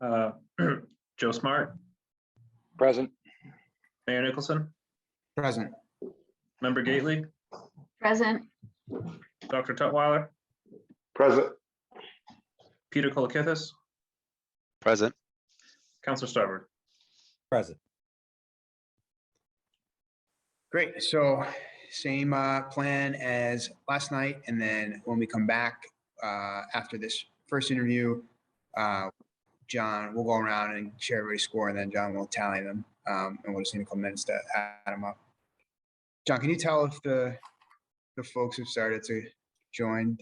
Uh, Joe Smart, Present. Mayor Nicholson, Present. Member Gately, Present. Dr. Tutwiler, Present. Peter Kolakithis, Present. Counselor Starboard. Present. Great. So same plan as last night. And then when we come back after this first interview, John, we'll go around and share everybody's score, and then John will tally them. And we'll just need a couple minutes to add them up. John, can you tell if the folks have started to join?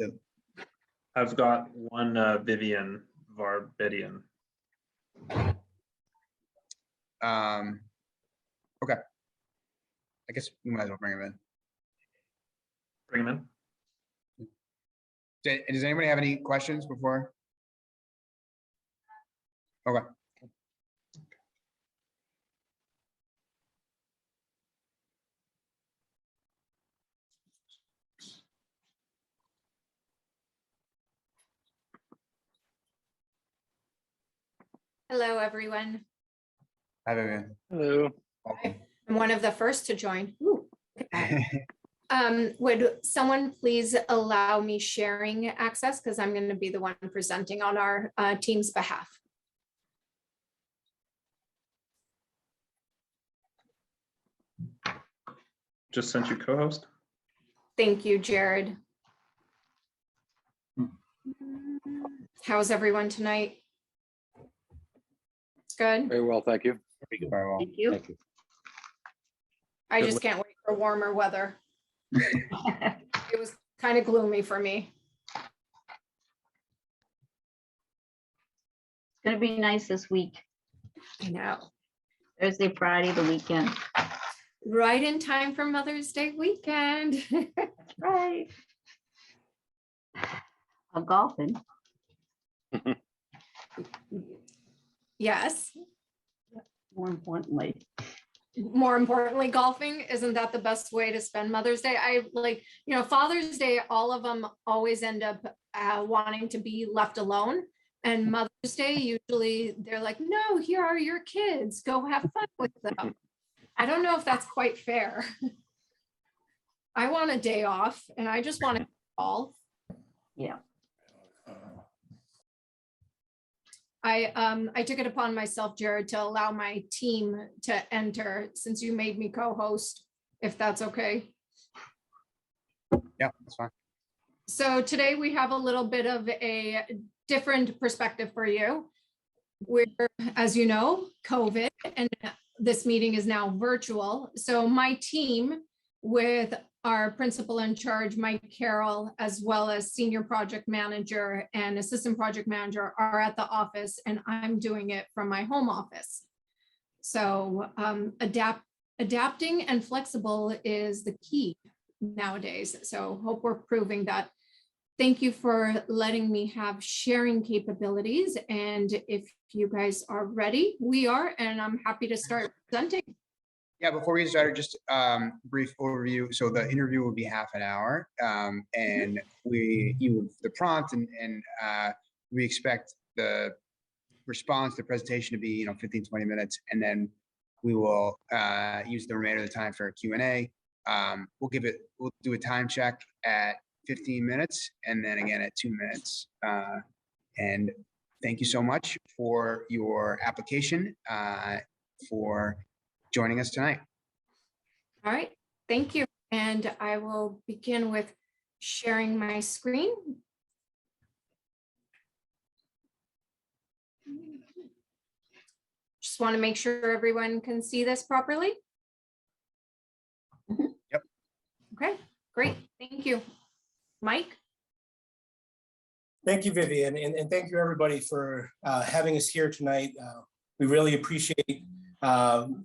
I've got one Vivian Varbedian. Okay. I guess we might as well bring him in. Bring him in. Does anybody have any questions before? Okay. Hello, everyone. Hi, Vivian. Hello. Welcome. I'm one of the first to join. Ooh, look at that. Would someone please allow me sharing access? Because I'm going to be the one presenting on our team's behalf. Just sent you co-host. Thank you, Jared. How's everyone tonight? Good. Very well, thank you. Very well. Thank you. Thank you. I just can't wait for warmer weather. It was kind of gloomy for me. It's gonna be nice this week. I know. Thursday, Friday, the weekend. Right in time for Mother's Day weekend. Right. I'm golfing. Yes. More importantly. More importantly, golfing. Isn't that the best way to spend Mother's Day? I like, Father's Day, all of them always end up wanting to be left alone. And Mother's Day, usually they're like, no, here are your kids. Go have fun with them. I don't know if that's quite fair. I want a day off and I just want to golf. Yeah. I took it upon myself, Jared, to allow my team to enter since you made me co-host, if that's okay. Yeah, that's fine. So today we have a little bit of a different perspective for you. We're, as you know, COVID, and this meeting is now virtual. So my team with our principal in charge, Mike Carroll, as well as senior project manager and assistant project manager are at the office, and I'm doing it from my home office. So adapting and flexible is the key nowadays. So hope we're proving that. Thank you for letting me have sharing capabilities. And if you guys are ready, we are, and I'm happy to start presenting. Yeah, before we get started, just brief overview. So the interview will be half an hour, and the prompt and we expect the response, the presentation to be 15-20 minutes, and then we will use the remainder of the time for a Q&A. We'll do a time check at 15 minutes and then again at 2 minutes. And thank you so much for your application, for joining us tonight. All right, thank you. And I will begin with sharing my screen. Just want to make sure everyone can see this properly. Yep. Okay, great. Thank you. Mike? Thank you, Vivian, and thank you, everybody, for having us here tonight. We really appreciate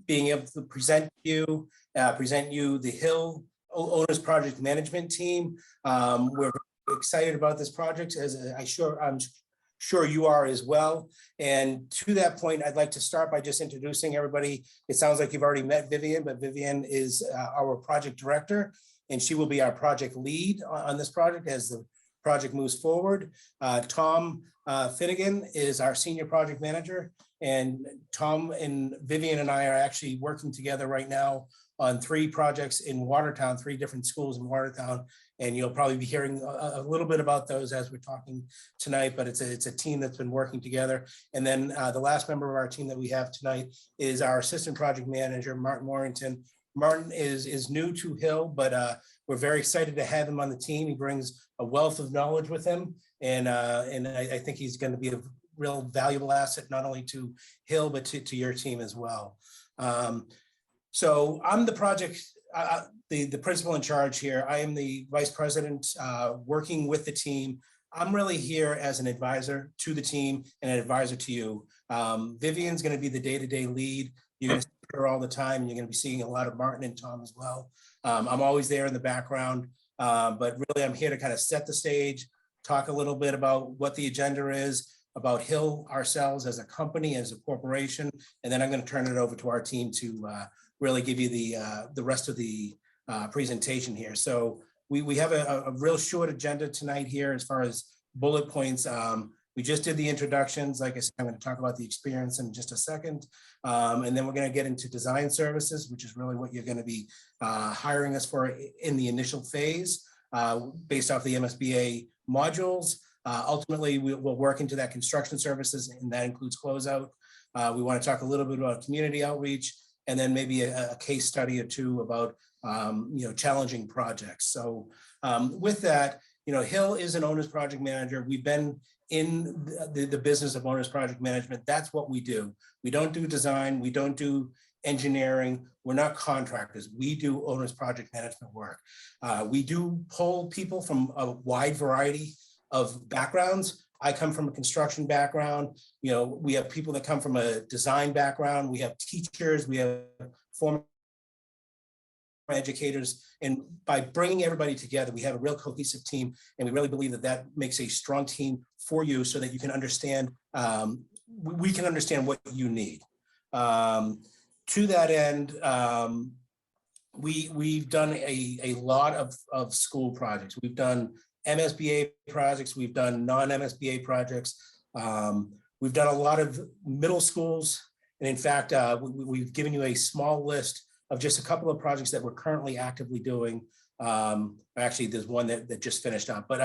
being able to present you the Hill Owners Project Management Team. We're very excited about this project, as I'm sure you are as well. And to that point, I'd like to start by just introducing everybody. It sounds like you've already met Vivian, but Vivian is our project director, and she will be our project lead on this project as the project moves forward. Tom Finnegan is our senior project manager, and Tom and Vivian and I are actually working together right now on 3 projects in Watertown, 3 different schools in Watertown. And you'll probably be hearing a little bit about those as we're talking tonight, but it's a team that's been working together. And then the last member of our team that we have tonight is our assistant project manager, Martin Warrington. Martin is new to Hill, but we're very excited to have him on the team. He brings a wealth of knowledge with him. And I think he's going to be a real valuable asset, not only to Hill, but to your team as well. So I'm the project, the principal in charge here. I am the vice president working with the team. I'm really here as an advisor to the team and an advisor to you. Vivian's going to be the day-to-day lead. You're going to see her all the time. You're going to be seeing a lot of Martin and Tom as well. I'm always there in the background, but really I'm here to kind of set the stage, talk a little bit about what the agenda is, about Hill ourselves as a company, as a corporation, and then I'm going to turn it over to our team to really give you the rest of the presentation here. So we have a real short agenda tonight here as far as bullet points. We just did the introductions. Like I said, I'm going to talk about the experience in just a second. And then we're going to get into design services, which is really what you're going to be hiring us for in the initial phase based off the MSBA modules. Ultimately, we'll work into that construction services, and that includes closeout. We want to talk a little bit about community outreach, and then maybe a case study or 2 about challenging projects. So with that, Hill is an owner's project manager. We've been in the business of owner's project management. That's what we do. We don't do design. We don't do engineering. We're not contractors. We do owner's project management work. We do pull people from a wide variety of backgrounds. I come from a construction background. We have people that come from a design background. We have teachers. We have former educators. And by bringing everybody together, we have a real cohesive team. And we really believe that makes a strong team for you so that you can understand, we can understand what you need. To that end, we've done a lot of school projects. We've done MSBA projects, we've done non-MSBA projects. We've done a lot of middle schools. And in fact, we've given you a small list of just a couple of projects that we're currently actively doing. Actually, there's one that just finished up, but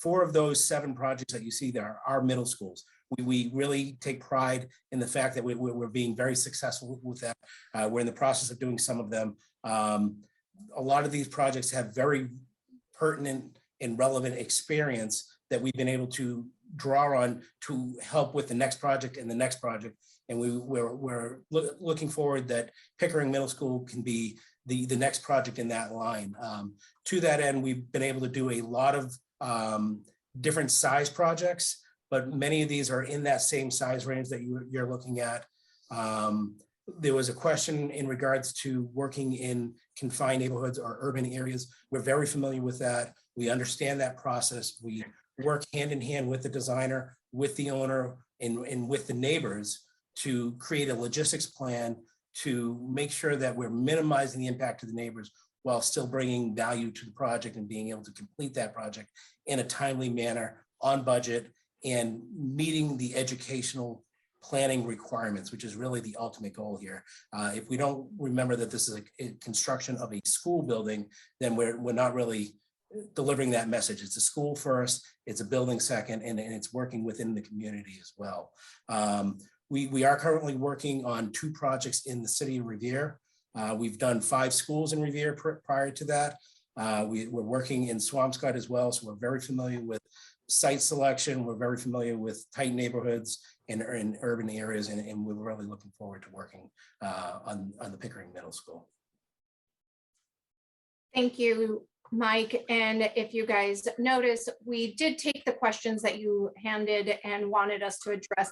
4 of those 7 projects that you see there are middle schools. We really take pride in the fact that we're being very successful with that. We're in the process of doing some of them. A lot of these projects have very pertinent and relevant experience that we've been able to draw on to help with the next project and the next project. And we're looking forward that Pickering Middle School can be the next project in that line. To that end, we've been able to do a lot of different size projects, but many of these are in that same size range that you're looking at. There was a question in regards to working in confined neighborhoods or urban areas. We're very familiar with that. We understand that process. We work hand in hand with the designer, with the owner, and with the neighbors to create a logistics plan to make sure that we're minimizing the impact to the neighbors while still bringing value to the project and being able to complete that project in a timely manner, on budget, and meeting the educational planning requirements, which is really the ultimate goal here. If we don't remember that this is a construction of a school building, then we're not really delivering that message. It's a school first, it's a building second, and it's working within the community as well. We are currently working on 2 projects in the city of Revere. We've done 5 schools in Revere prior to that. We're working in Swampscott as well, so we're very familiar with site selection. We're very familiar with tight neighborhoods in urban areas, and we're really looking forward to working on the Pickering Middle School. Thank you, Mike. And if you guys notice, we did take the questions that you handed and wanted us to address,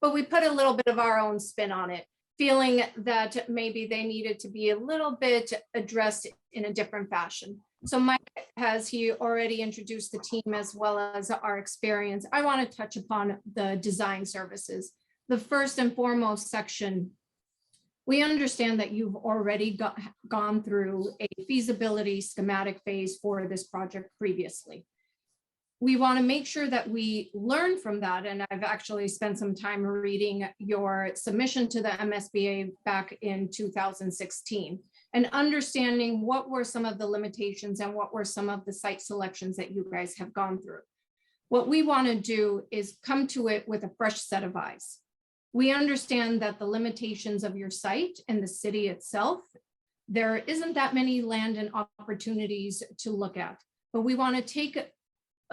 but we put a little bit of our own spin on it, feeling that maybe they needed to be a little bit addressed in a different fashion. So Mike, has he already introduced the team as well as our experience? I want to touch upon the design services. The first and foremost section, we understand that you've already gone through a feasibility schematic phase for this project previously. we want to make sure that we learn from that. And I've actually spent some time reading your submission to the MSBA back in 2016 and understanding what were some of the limitations and what were some of the site selections that you guys have gone through. What we want to do is come to it with a fresh set of eyes. We understand that the limitations of your site and the city itself, there isn't that many land and opportunities to look at, but we want to take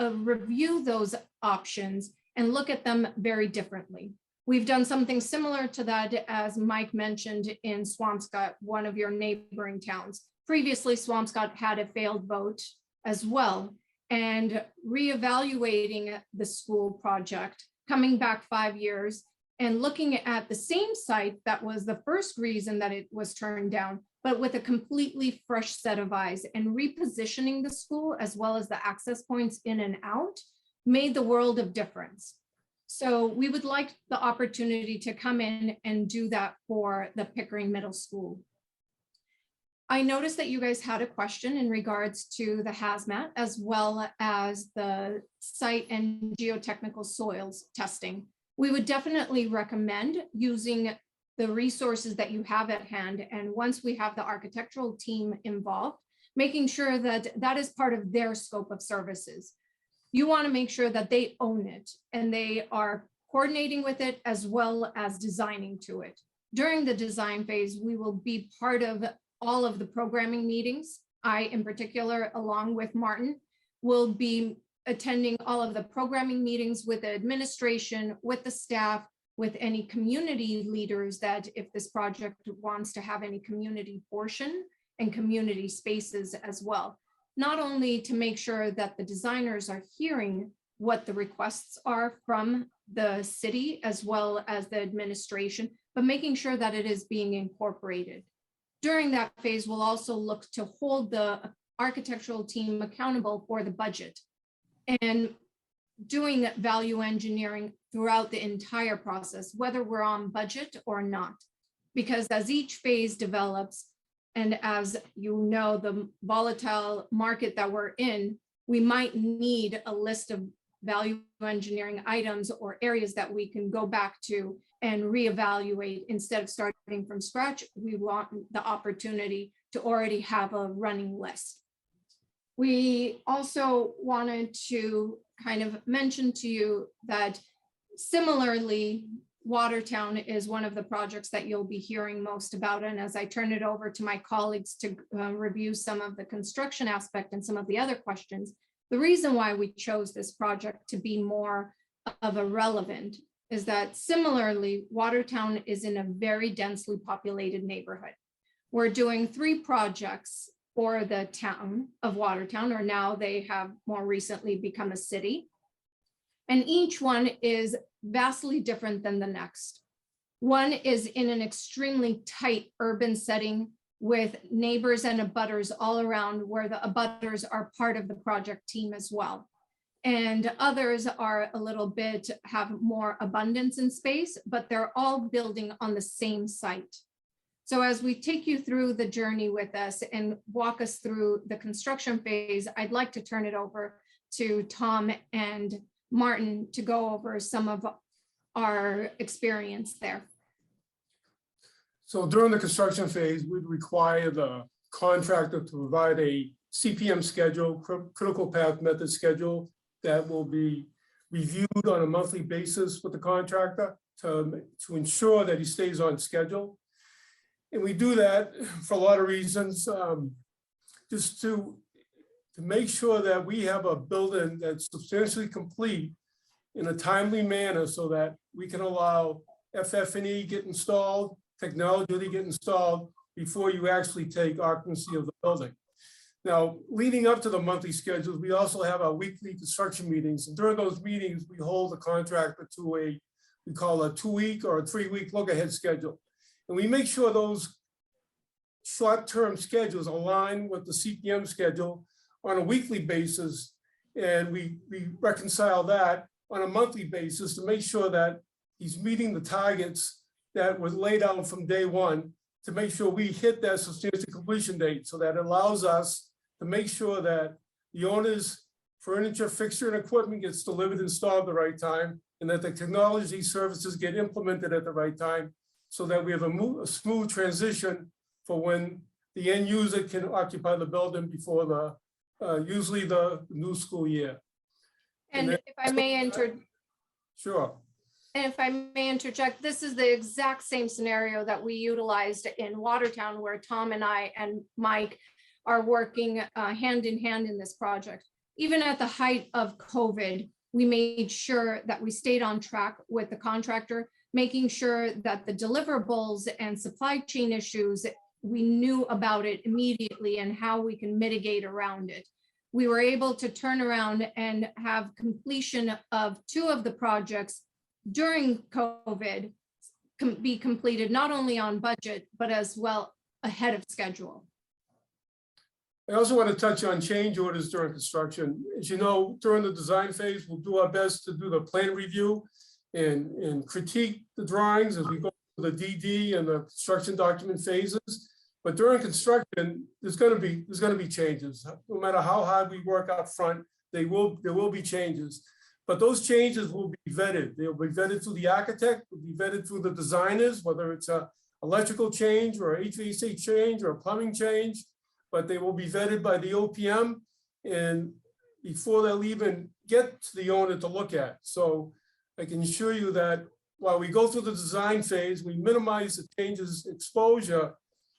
review those options and look at them very differently. We've done something similar to that, as Mike mentioned, in Swampscott, one of your neighboring towns. Previously, Swampscott had a failed vote as well, and reevaluating the school project, coming back 5 years and looking at the same site that was the first reason that it was turned down, but with a completely fresh set of eyes, and repositioning the school as well as the access points in and out made the world of difference. So we would like the opportunity to come in and do that for the Pickering Middle School. I noticed that you guys had a question in regards to the hazmat as well as the site and geotechnical soils testing. We would definitely recommend using the resources that you have at hand. And once we have the architectural team involved, making sure that that is part of their scope of services. You want to make sure that they own it and they are coordinating with it as well as designing to it. During the design phase, we will be part of all of the programming meetings. I, in particular, along with Martin, will be attending all of the programming meetings with the administration, with the staff, with any community leaders that if this project wants to have any community portion and community spaces as well. Not only to make sure that the designers are hearing what the requests are from the city as well as the administration, but making sure that it is being incorporated. During that phase, we'll also look to hold the architectural team accountable for the budget and doing value engineering throughout the entire process, whether we're on budget or not. Because as each phase develops, and as you know, the volatile market that we're in, we might need a list of value engineering items or areas that we can go back to and reevaluate. Instead of starting from scratch, we want the opportunity to already have a running list. We also wanted to kind of mention to you that similarly, Watertown is one of the projects that you'll be hearing most about. And as I turn it over to my colleagues to review some of the construction aspect and some of the other questions, the reason why we chose this project to be more of a relevant is that similarly, Watertown is in a very densely populated neighborhood. We're doing 3 projects for the town of Watertown, or now they have more recently become a city. And each one is vastly different than the next. One is in an extremely tight urban setting with neighbors and abutters all around, where the abutters are part of the project team as well. And others are a little bit, have more abundance in space, but they're all building on the same site. So as we take you through the journey with us and walk us through the construction phase, I'd like to turn it over to Tom and Martin to go over some of our experience there. So during the construction phase, we'd require the contractor to provide a CPM schedule, critical path method schedule, that will be reviewed on a monthly basis with the contractor to ensure that he stays on schedule. And we do that for a lot of reasons, just to make sure that we have a building that's substantially complete in a timely manner so that we can allow FF&E get installed, technology to get installed before you actually take occupancy of the building. Now, leading up to the monthly schedules, we also have our weekly construction meetings. And during those meetings, we hold the contractor to we call a 2-week or a 3-week look ahead schedule. And we make sure those short-term schedules align with the CPM schedule on a weekly basis. And we reconcile that on a monthly basis to make sure that he's meeting the targets that was laid out from day one, to make sure we hit that substantial completion date. So that allows us to make sure that the owner's furniture, fixture, and equipment gets delivered, installed at the right time, and that the technology services get implemented at the right time, so that we have a smooth transition for when the end user can occupy the building before usually the new school year. And then- if I may Sure. And if I may interject, this is the exact same scenario that we utilized in Watertown, where Tom and I and Mike are working hand in hand in this project. Even at the height of COVID, we made sure that we stayed on track with the contractor, making sure that the deliverables and supply chain issues, we knew about it immediately and how we can mitigate around it. We were able to turn around and have completion of 2 of the projects during COVID be completed not only on budget, but as well ahead of schedule. I also want to touch on change orders during construction. As you know, during the design phase, we'll do our best to do the plan review and critique the drawings as we go through the DD and the construction document phases. But during construction, there's going to be changes. No matter how hard we work up front, there will be changes. But those changes will be vetted. They'll be vetted through the architect, will be vetted through the designers, whether it's a electrical change or a HVAC change or a plumbing change, but they will be vetted by the OPM and before they'll even get to the owner to look at. So I can assure you that while we go through the design phase, we minimize the changes exposure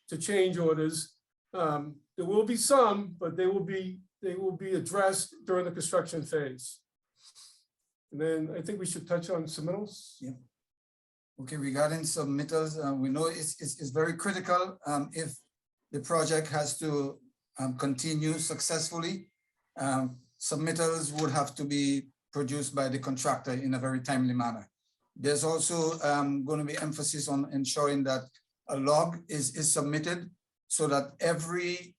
to change orders. There will be some, but they will be addressed during the construction phase. And then I think we should touch on submittals. Yeah. Okay, regarding submittals, we know it's very critical if the project has to continue successfully. Submittals would have to be produced by the contractor in a very timely manner. There's also going to be emphasis on ensuring that a log is submitted so that every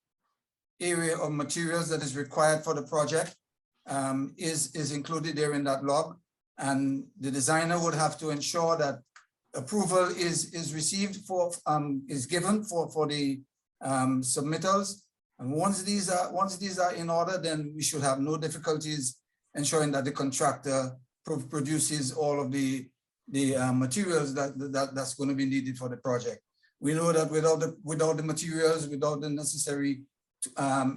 area of materials that is required for the project is included there in that log, and the designer would have to ensure that approval is received is given for the submittals, and once these are in order, then we should have no difficulties ensuring that the contractor produces all of the materials that's going to be needed for the project. We know that without the materials, without the necessary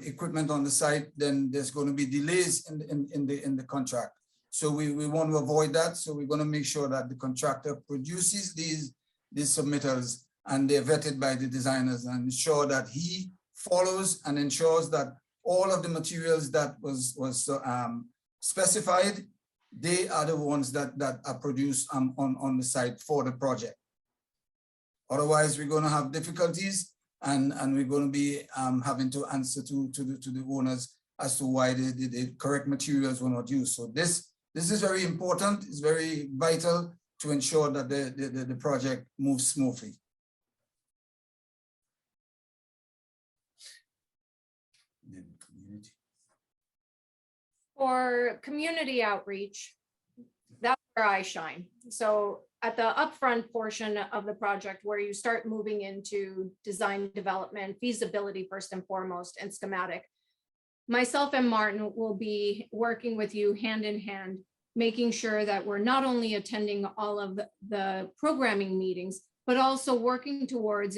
equipment on the site, then there's going to be delays in the contract. So we want to avoid that. So we're going to make sure that the contractor produces these submittals and they're vetted by the designers and ensure that he follows and ensures that all of the materials that was specified, they are the ones that are produced on the site for the project. Otherwise, we're going to have difficulties and we're going to be having to answer to the owners as to why the correct materials were not used. So this is very important. It's very vital to ensure that the project moves smoothly. For community outreach, that's where I shine. So at the upfront portion of the project where you start moving into design development, feasibility first and foremost, and schematic, myself and Martin will be working with you hand in hand, making sure that we're not only attending all of the programming meetings, but also working towards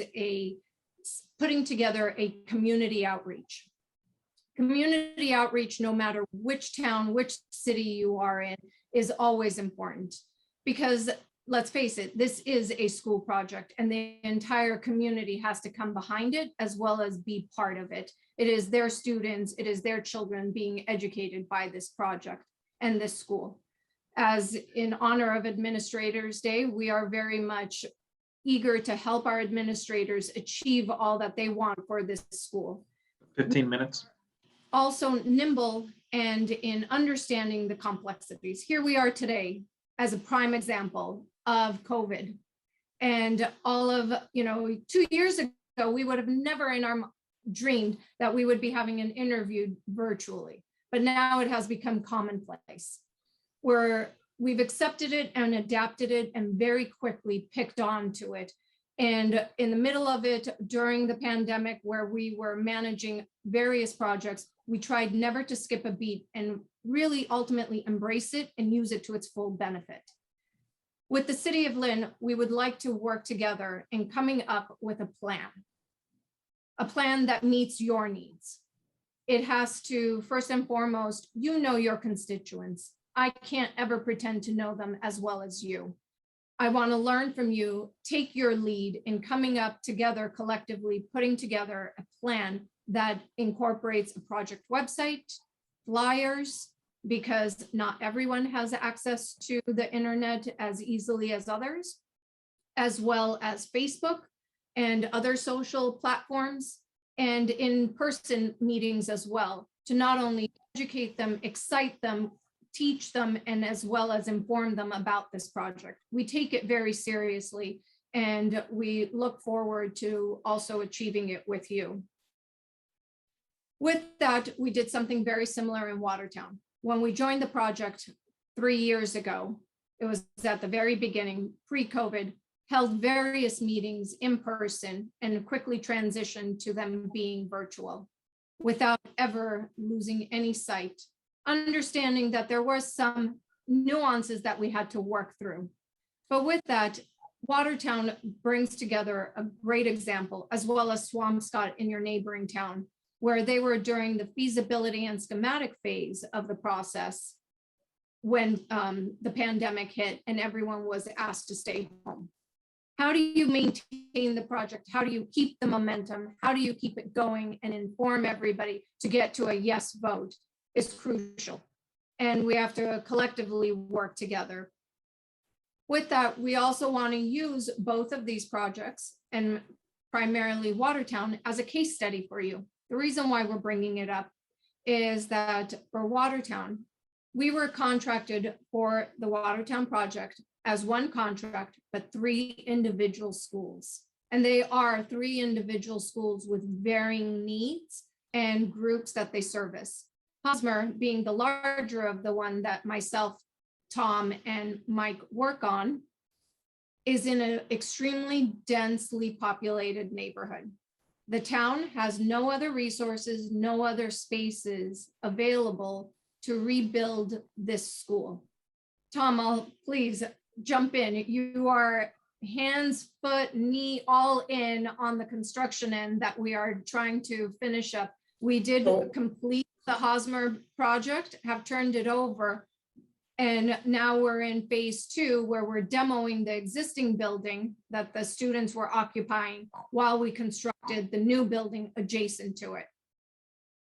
putting together a community outreach. Community outreach, no matter which town, which city you are in, is always important because let's face it, this is a school project and the entire community has to come behind it as well as be part of it. It is their students, it is their children being educated by this project and this school. As in honor of Administrators Day, we are very much eager to help our administrators achieve all that they want for this school. 15 minutes. Also nimble and in understanding the complexities. Here we are today as a prime example of COVID. And all of, 2 years ago, we would have never in our dreamed that we would be having an interview virtually, but now it has become commonplace where we've accepted it and adapted it and very quickly picked on to it. And in the middle of it, during the pandemic, where we were managing various projects, we tried never to skip a beat and really ultimately embrace it and use it to its full benefit. With the City of Lynn, we would like to work together in coming up with a plan that meets your needs. It has to, first and foremost, you know your constituents. I can't ever pretend to know them as well as you. I want to learn from you, take your lead in coming up together collectively, putting together a plan that incorporates a project website, flyers, because not everyone has access to the internet as easily as others, as well as Facebook and other social platforms, and in-person meetings as well, to not only educate them, excite them, teach them, and as well as inform them about this project. We take it very seriously, and we look forward to also achieving it with you. With that, we did something very similar in Watertown. When we joined the project 3 years ago, it was at the very beginning, pre-COVID, held various meetings in person and quickly transitioned to them being virtual without ever losing any sight, understanding that there were some nuances that we had to work through. But with that, Watertown brings together a great example, as well as Swampscott in your neighboring town, where they were during the feasibility and schematic phase of the process when the pandemic hit and everyone was asked to stay home. How do you maintain the project? How do you keep the momentum? How do you keep it going and inform everybody to get to a yes vote is crucial. And we have to collectively work together. With that, we also want to use both of these projects, and primarily Watertown, as a case study for you. The reason why we're bringing it up is that for Watertown, we were contracted for the Watertown project as one contract, but 3 individual schools. And they are 3 individual schools with varying needs and groups that they service. Hosmer being the larger of the one that myself, Tom, and Mike work on, is in an extremely densely populated neighborhood. The town has no other resources, no other spaces available to rebuild this school. Tom, please jump in. You are hands, foot, knee, all in on the construction end that we are trying to finish up. We did complete the Hosmer project, have turned it over. And now we're in phase 2, where we're demoing the existing building that the students were occupying while we constructed the new building adjacent to it.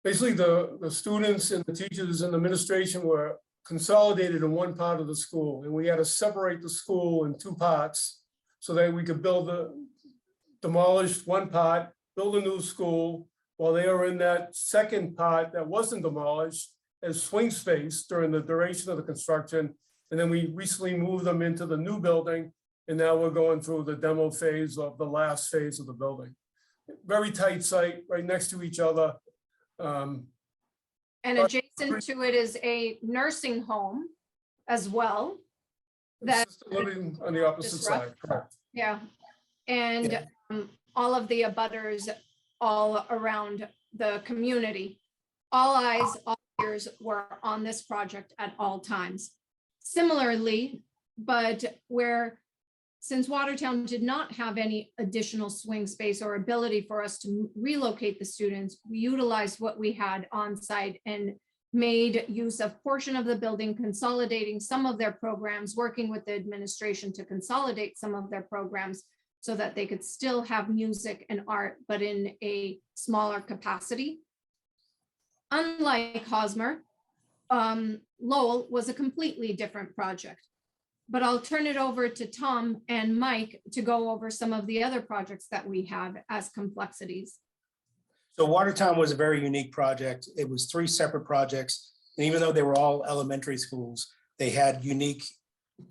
Basically, the students and the teachers and the administration were consolidated in one part of the school, and we had to separate the school in 2 parts so that we could demolish one part, build a new school, while they were in that second part that wasn't demolished as swing space during the duration of the construction. And then we recently moved them into the new building, and now we're going through the demo phase of the last phase of the building. Very tight site, right next to each other. And adjacent to it is a nursing home as well. That Assisted living on the opposite side, correct. Yeah, and all of the abutters all around the community. All eyes, all ears were on this project at all times. Similarly, but since Watertown did not have any additional swing space or ability for us to relocate the students, we utilized what we had on site and made use of portion of the building, consolidating some of their programs, working with the administration to consolidate some of their programs so that they could still have music and art, but in a smaller capacity. Unlike Hosmer, Lowell was a completely different project. But I'll turn it over to Tom and Mike to go over some of the other projects that we have as complexities. So Watertown was a very unique project. It was 3 separate projects. And even though they were all elementary schools, they had unique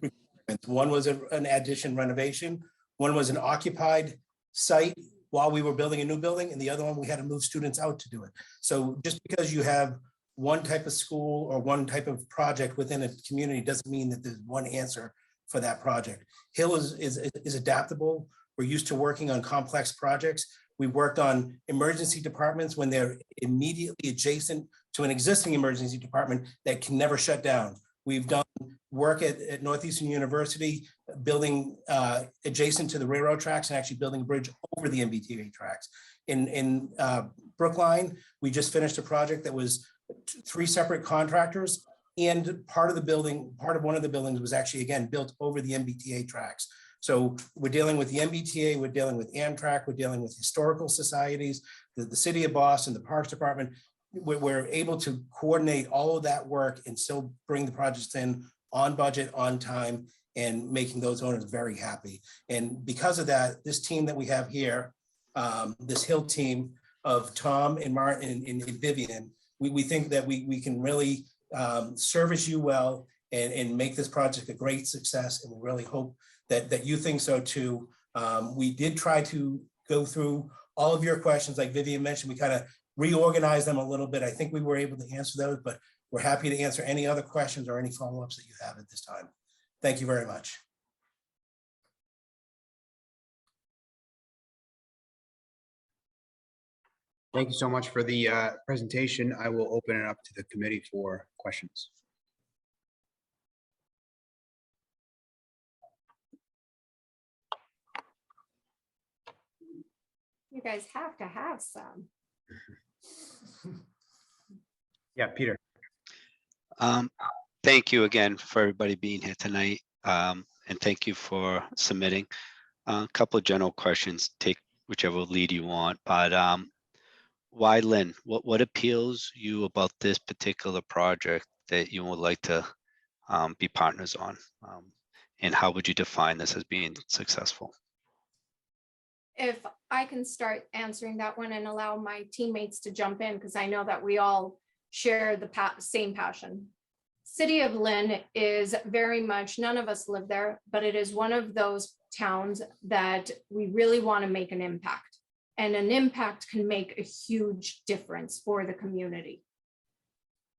requirements. One was an addition renovation. One was an occupied site while we were building a new building. And the other one, we had to move students out to do it. So just because you have one type of school or one type of project within a community doesn't mean that there's one answer for that project. Hill is adaptable. We're used to working on complex projects. We worked on emergency departments when they're immediately adjacent to an existing emergency department that can never shut down. We've done work at Northeastern University, building adjacent to the railroad tracks and actually building a bridge over the MBTA tracks. In Brookline, we just finished a project that was 3 separate contractors, and part of one of the buildings was actually, again, built over the MBTA tracks. So we're dealing with the MBTA, we're dealing with Amtrak, we're dealing with historical societies, the city of Boston, the Parks Department. We're able to coordinate all of that work and still bring the projects in on budget, on time, and making those owners very happy. And because of that, this team that we have here, this Hill team of Tom and Martin and Vivian, we think that we can really service you well and make this project a great success. And we really hope that you think so too. We did try to go through all of your questions, like Vivian mentioned. We kind of reorganized them a little bit. I think we were able to answer those, but we're happy to answer any other questions or any follow-ups that you have at this time. Thank you very much. Thank you so much for the presentation. I will open it up to the committee for questions. You guys have to have some. Yeah, Peter. Thank you again for everybody being here tonight. And thank you for submitting. A couple of general questions, take whichever lead you want, but why Lynn? What appeals you about this particular project that you would like to be partners on? And how would you define this as being successful? If I can start answering that one and allow my teammates to jump in, because I know that we all share the same passion. City of Lynn is very much, none of us live there, but it is one of those towns that we really want to make an impact. And an impact can make a huge difference for the community.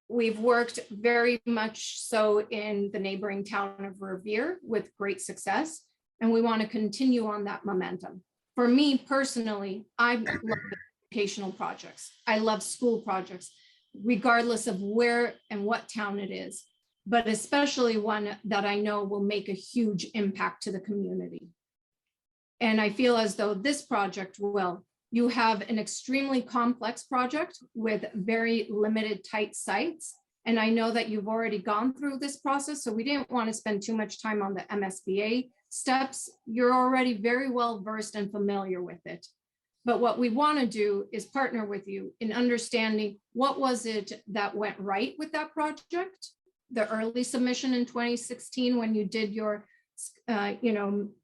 We've worked very much so in the neighboring town of Revere with great success, and we want to continue on that momentum. For me personally, I love educational projects. I love school projects, regardless of where and what town it is, but especially one that I know will make a huge impact to the community. And I feel as though this project will. You have an extremely complex project with very limited tight sites. And I know that you've already gone through this process, so we didn't want to spend too much time on the MSBA steps. You're already very well versed and familiar with it. But what we want to do is partner with you in understanding what was it that went right with that project, the early submission in 2016 when you did your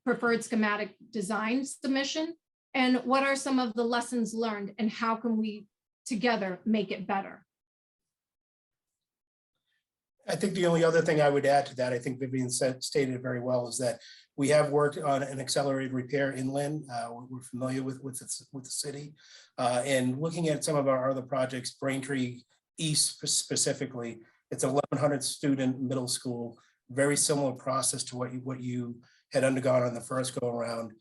preferred schematic design submission, and what are some of the lessons learned and how can we together make it better? I think the only other thing I would add to that, I think Vivian stated it very well, is that we have worked on an accelerated repair in Lynn. We're familiar with the city. And looking at some of our other projects, Braintree East specifically, it's 1,100 student middle school, very similar process to what you had undergone on the first go around.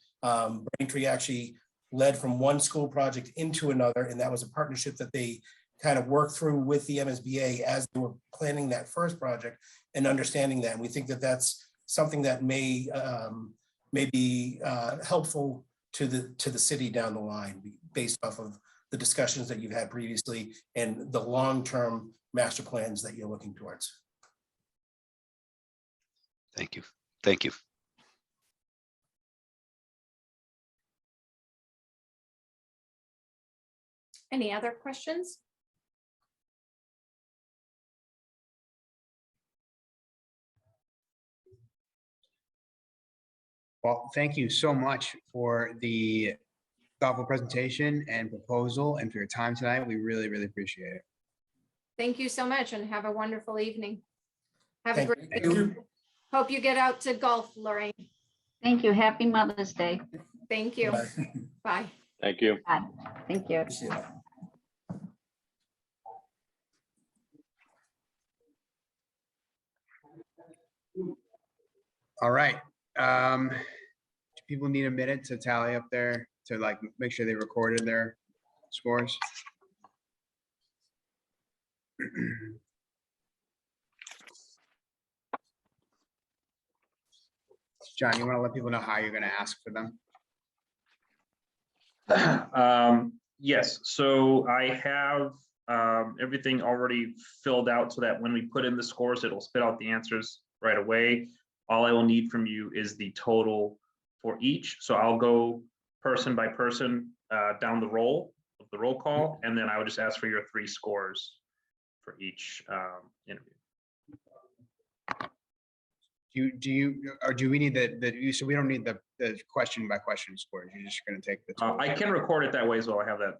Braintree actually led from one school project into another, and that was a partnership that they kind of worked through with the MSBA as they were planning that first project and understanding that. And we think that that's something that may be helpful to the city down the line based off of the discussions that you've had previously and the long-term master plans that you're looking towards. Thank you. Thank you. Any other questions? Well, thank you so much for the thoughtful presentation and proposal and for your time tonight. We really, really appreciate it. Thank you so much and have a wonderful evening. Have a Thank great you. week. Hope you get out to golf, Lorraine. Thank you. Happy Mother's Day. Thank you. Bye. Bye. Thank you. Bye. Thank you. Appreciate it. All right. Do people need a minute to tally up there to like make sure they recorded their scores? John, you want to let people know how you're going to ask for them? Yes, so I have everything already filled out so that when we put in the scores, it'll spit out the answers right away. All I will need from you is the total for each. So I'll go person by person down the roll of the roll call, and then I would just ask for your 3 scores for each interview. Do we need so we don't need the question by question scores. You're just going to take the. I can record it that way as well. I have that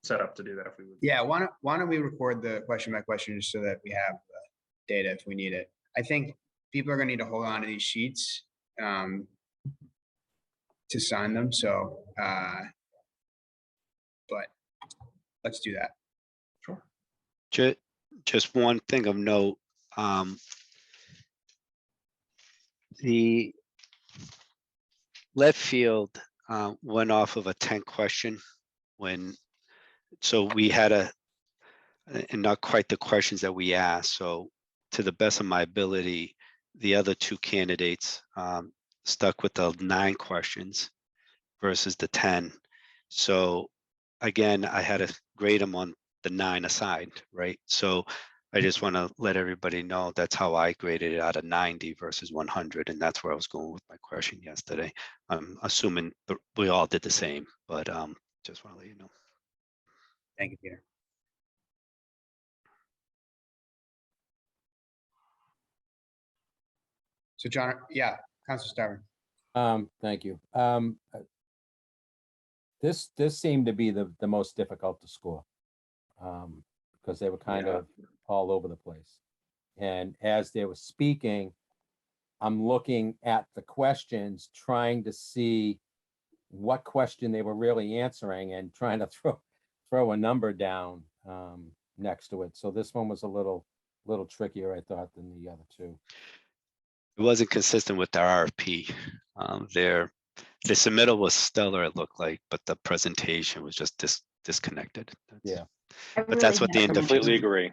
set up to do that if we would. Yeah, why don't we record the question by question just so that we have the data if we need it. I think people are going to need to hold on to these sheets to sign them. So, but let's do that. Sure. Just one thing of note, the left field went off of a 10 question so we had and not quite the questions that we asked. So to the best of my ability, the other 2 candidates stuck with the 9 questions versus the 10. So again, I had to grade them on the 9 assigned, right? So I just want to let everybody know that's how I graded it out of 90 versus 100. And that's where I was going with my question yesterday. I'm assuming we all did the same, but just want to let you know. Thank you, Peter. So John, yeah, Councilor Starver. Thank you. This seemed to be the most difficult to score because they were kind of all over the place. And as they were speaking, I'm looking at the questions, trying to see what question they were really answering and trying to throw a number down next to it. So this one was a little trickier, I thought, than the other 2. It wasn't consistent with their RFP. The submittal was stellar, it looked like, but the presentation was just disconnected. Yeah. But that's what the I individual. agree.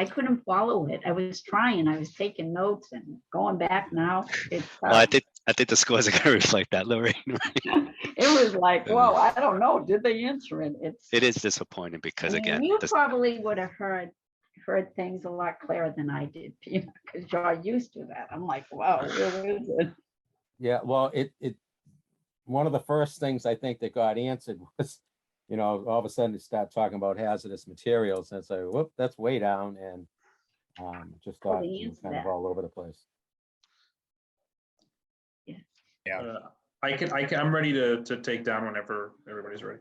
I couldn't follow it. I was trying, I was taking notes and going back now. It's Well, I think the scores are going to reflect that, Lorraine. it was like, whoa, I don't know. Did they answer it? It is disappointing because again, you probably would have heard things a lot clearer than I did, Peter, because you're used to that. I'm like, wow, where is it? Yeah, well, it one of the first things I think that got answered was, all of a sudden they start talking about hazardous materials, and it's like, whoop, that's way down, and just thought it was kind of all over the place. Yeah. I'm ready to take down whenever everybody's ready.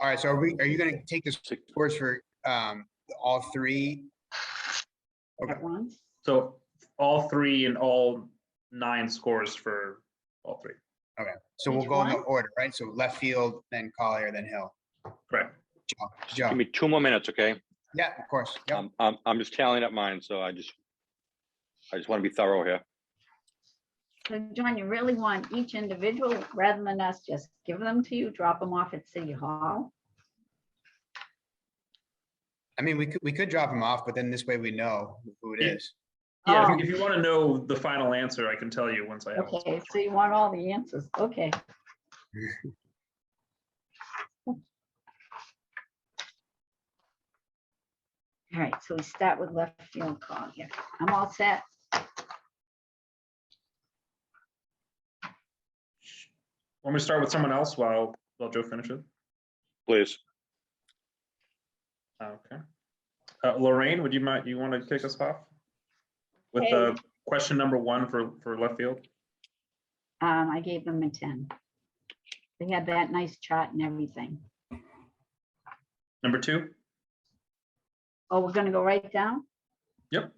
All right. So are you going to take the scores for all 3? Okay. At once? So all 3 and all 9 scores for all 3. Okay. So we'll Each go in the one? order, right? So left field, then Collier, then Hill. Correct. Joe. Give me 2 more minutes, okay? Yeah, of course. Yep. I'm just tallying up mine, so I just want to be thorough here. So John, you really want each individual rather than us just give them to you, drop them off at City Hall? I mean, we could drop them off, but then this way we know who it is. Yeah, Oh. if you want to know the final answer, I can tell you once I have it. Okay, so you want all the answers. Okay. All right, so we start with left field call here. I'm all set. Want me to start with someone else while Joe finishes? Please. Okay. Lorraine, would you want to kick us off with Hey. Question number 1 for left field? I gave them a 10. They had that nice chart and everything. Number 2? Oh, we're gonna go right down? Yep.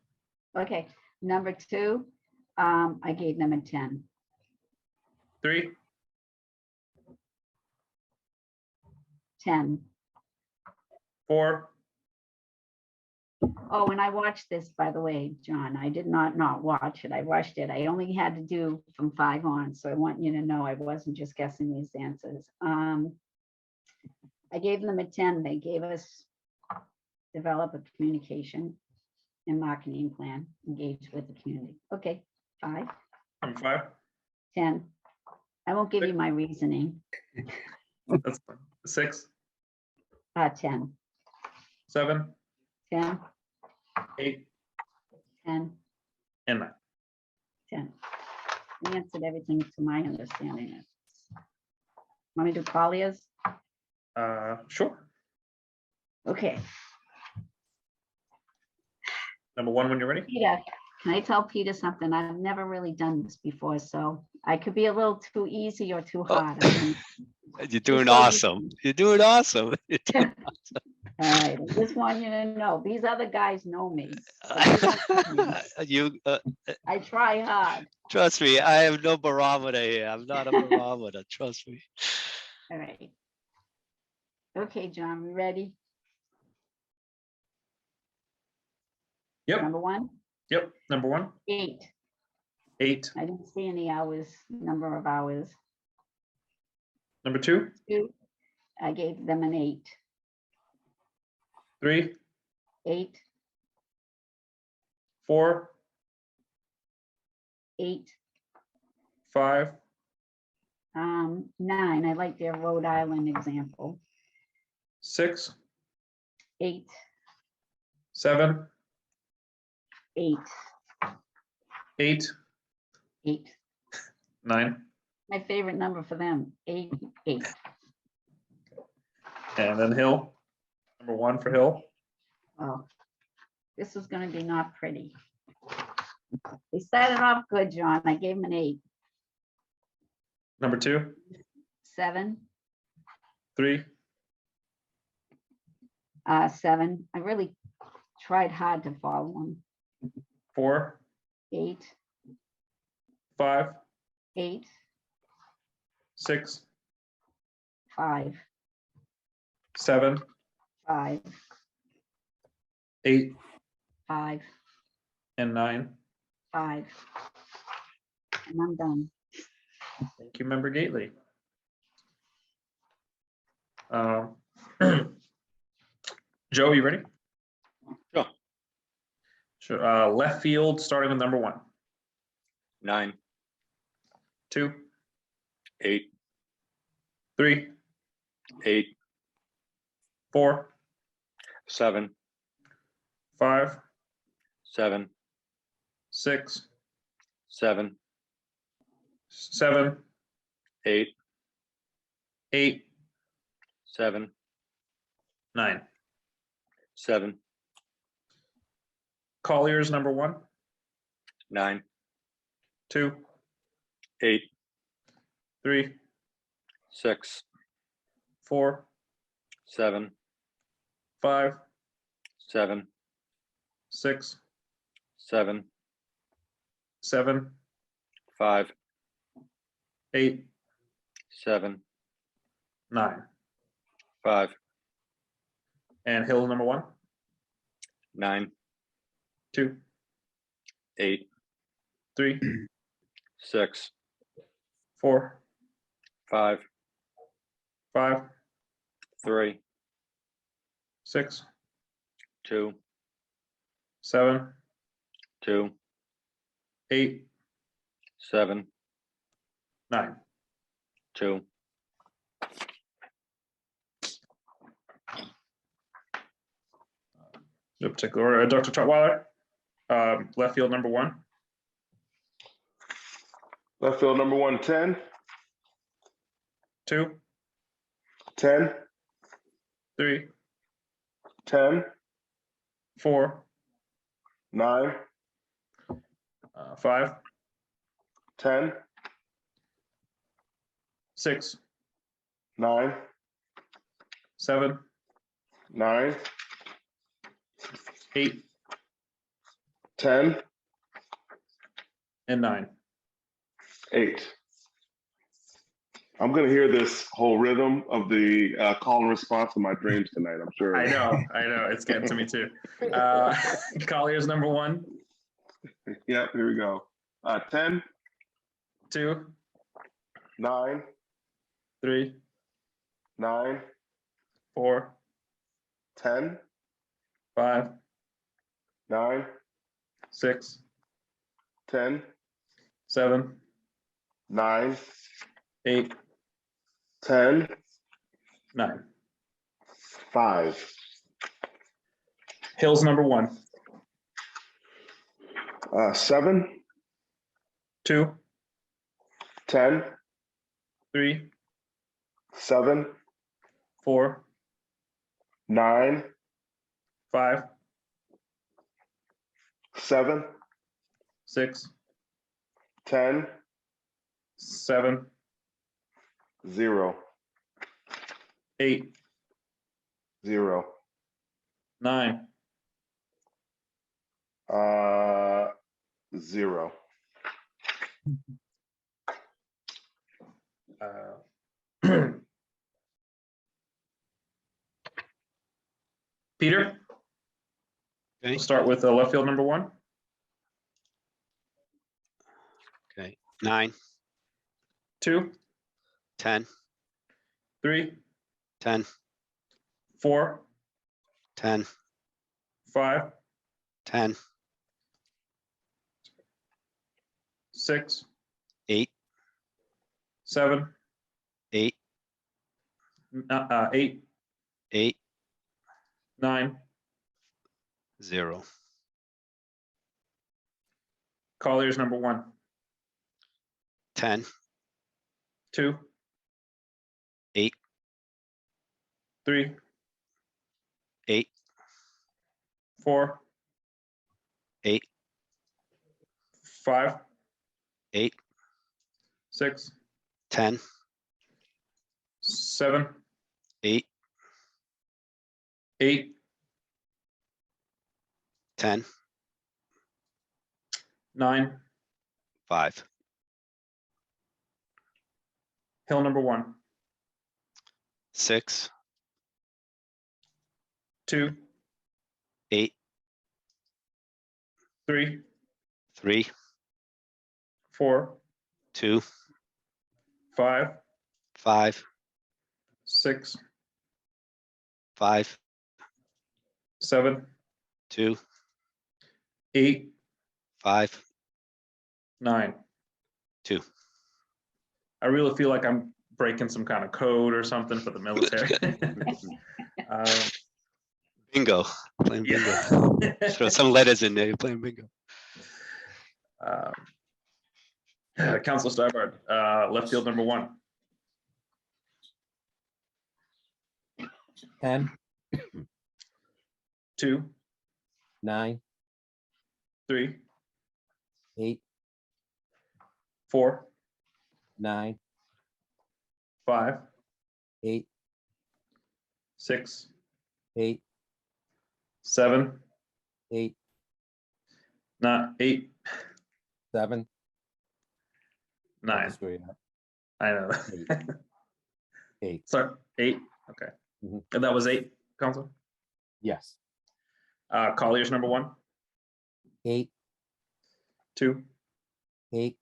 Okay, number 2, I gave them a 10. 3? 10. 4? Oh, and I watched this, by the way, John. I did not watch it. I watched it. I only had to do from 5 on, so I want you to know I wasn't just guessing these answers. I gave them a 10. They gave us develop a communication and marketing plan, engage with the community. Okay, 5, Number 5. 10. I won't give you my reasoning. That's fine. 6, 10, 7, 10, 8, 10, and 9. 10. We answered everything to my understanding. Want me to do Collier's? Sure. Okay, Number 1 when you're ready. Peter, can I tell Peter something? I've never really done this before, so I could be a little too easy or too hard. You're doing so you- awesome. You're doing awesome. You're doing All right, I just want you to know, these other guys know me. So they don't know me. You, I try hard. trust me, I have no barometer here. I'm not a barometer, trust me. All right. Okay, John, we ready? Yep. Number 1, Yep. Number 1. 8. 8. I didn't see any hours, number of hours. Number 2. 2, I gave them an 8. 3, 8, 4, 8, 5, 9. I like their Rhode Island example. 6, 8, 7, 8, 8, 8. 9, My favorite number for them, 8, 8. and then Hill. Number 1 for Hill. Oh, this is gonna be not pretty. They started off good, John. I gave them an 8. Number 2. 7, 3, 7. I really tried hard to follow them. 4, 8, 5, 8, 6, 5, 7, 5, 8, 5, and 9. 5. And I'm done. Thank you, Member Gately. Joe, you ready? Sure. Sure. Left field, starting with number 1. 9, 2, 8, 3, 8, 4, 7, 5, 7, 6, 7, 7, 8, 8, 7, 9. 7, Collier's number 1, 9, 2, 8, 3, 6, 4, 7, 5, 7, 6, 7, 7, 5, 8, 7, 9. 5, And Hill number 1, 9, 2, 8, 3, 6, 4, 5, 5, 3, 6, 2, 7, 2, 8, 7, 9. 2, No particular order. Dr. Tutwiler, left field number 1, Left field number 1, 10, 2, 10, 3, 10, 4, 9, 5, 10, 6, 9, 7, 9, 8, 10, and 9. 8. I'm going to hear this whole rhythm of the call and response in my dreams tonight, I'm sure. I know. It's getting to me too. Collier's number 1, Yep, here we go. 10, 2, 9, 3, 9, 4, 10, 5, 9, 6, 10, 7, 9, 8, 10, 9. 5, Hills number 1, 7, 2, 10, 3, 7, 4, 9, 5, 7, 6, 10, 7, 0, 8, 0, 9. 0. Peter, Okay, we'll start with left field number 1, okay. 9, 2, 10, 3, 10, 4, 10, 5, 10, 6, 8, 7, 8, 8, 8, 9. 0. Colliers number 1, 10, 2, 8, 3, 8, 4, 8, 5, 8, 6, 10, 7, 8, 8, 10, 9. 5. Hill number 1, 6, 2, 8, 3, 3, 4, 2, 5, 5, 6, 5, 7, 2, 8, 5, 9. 2. I really feel like I'm breaking some kind of code or something for the military. Bingo. Playing bingo. Yeah. Throw some letters in there. You're playing bingo. Council Stybard, left field number 1, 10, 2, 9, 3, 8, 4, 9, 5, 8, 6, 8, 7, 8, not 8, 7. 9. Screw you up. I know. 8. Sorry, 8. Okay. Mhm. And that was 8, Council. Yes. Colliers number 1, 8, 2, 8,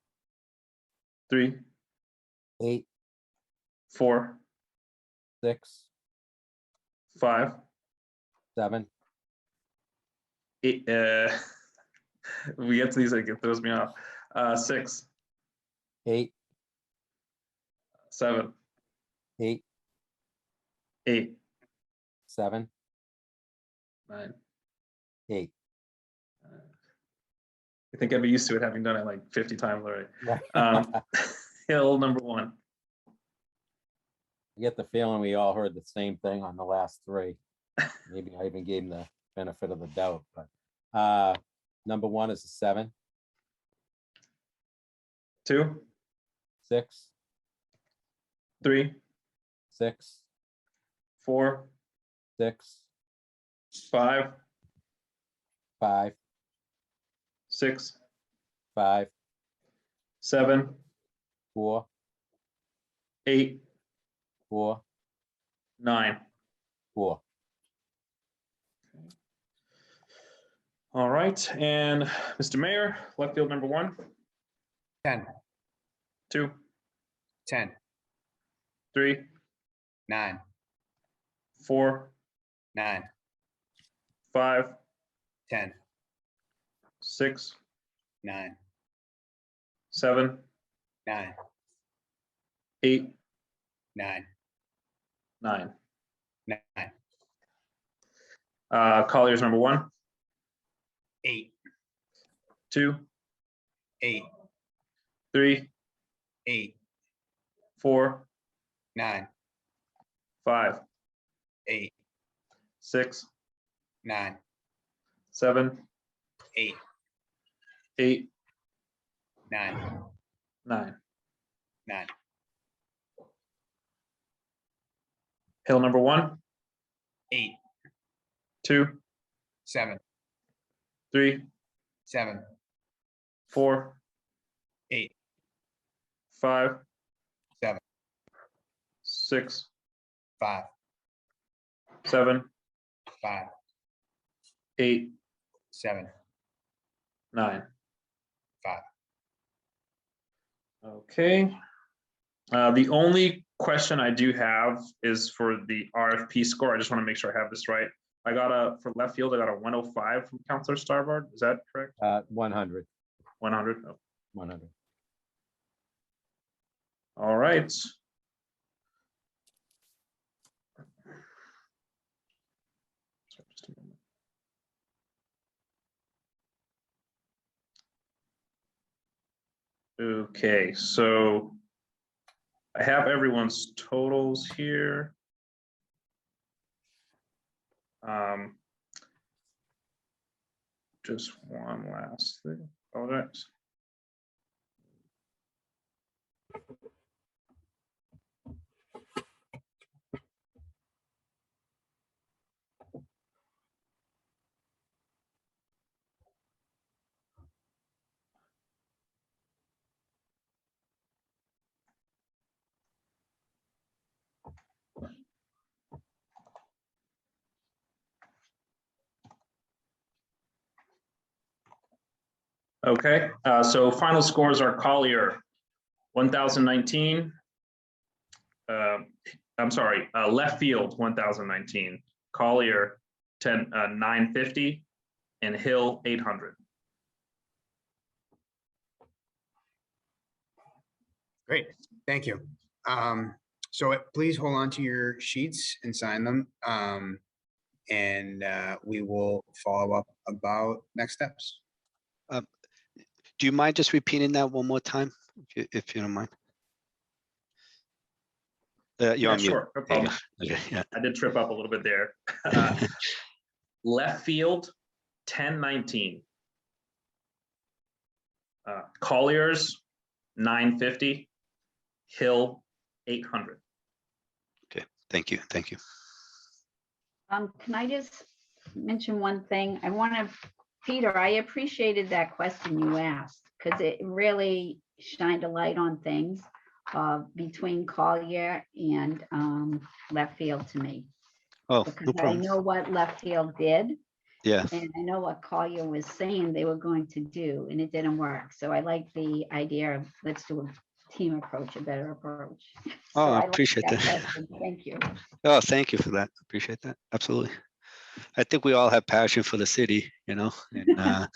3, 8, 4, 6, 5, 7, 8. We get to these, it throws me off. 6, 8, 7, 8, 8, 7, 9. 8. I think I'd be used to it having done it like 50 times already. I Hill number 1, get the feeling we all heard the same thing on the last 3. Maybe I even gave him the benefit of the doubt, but number 1 is a 7, 2, 6, 3, 6, 4, 6, 5, 5, 6, 5, 7, 4, 8, 4, 9. 4. All right, and Mr. Mayor, left field number 1, 10, 2, 10, 3, 9, 4, 9, 5, 10, 6, 9, 7, 9, 8, 9, 9. 9, Collier's number 1, 8, 2, 8, 3, 8, 4, 9, 5, 8, 6, 9, 7, 8, 8, 9, 9. 9, Hill number 1, 8, 2, 7, 3, 7, 4, 8, 5, 7, 6, 5, 7, 5, 8, 7, 9. 5. Okay. The only question I do have is for the RFP score. I just want to make sure I have this right. I got for left field, I got a 105 from Counselor Starboard. Is that correct? 100, 100. Oh, 100. all right. Sorry, just a moment. Okay, so I have everyone's totals here. Just one last thing. Apologize. Okay, so final scores are Collier, 1019. I'm sorry, left field, 1019. Collier, 950, and Hill, 800. Great, thank you. So please hold on to your sheets and sign them. And we will follow up about next steps. Do you mind just repeating that one more time, if you don't mind? You're Yeah, on mute. sure, no There you problem. go. Okay, yeah. I did trip up a little bit there. Left field, 1019. Collier's, 950. Hill, 800. Okay, thank you, thank you. Can I just mention one thing? Peter, I appreciated that question you asked because it really shined a light on things between Collier and left field to me. Oh, Because no I problem. know what left field did Yeah, and I know what Collier was saying they were going to do and it didn't work. So I like the idea of let's do a team approach, a better approach. oh, So I like appreciate that. question. Thank you. Oh, thank you for that. Appreciate that. Absolutely. I think we all have passion for the city, you know, and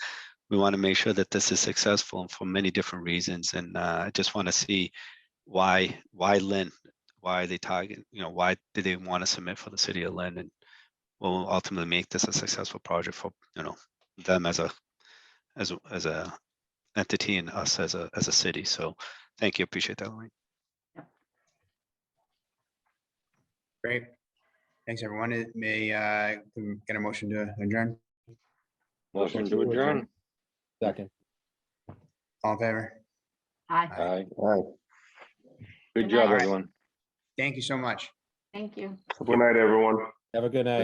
we want to make sure that this is successful for many different reasons. And I just want to see why Lynn, why are they targeting, you know, why did they want to submit for the city of Lynn, and will ultimately make this a successful project for, you know, them as a entity and us as a city. So thank you. Appreciate that, Lorraine. Great. Thanks, everyone. It may get a motion to adjourn. Motion to adjourn. Second. All in favor? Hi, Aye. Good Good job, night. everyone. Thank you so much. thank you. Good night, everyone. Have a good night.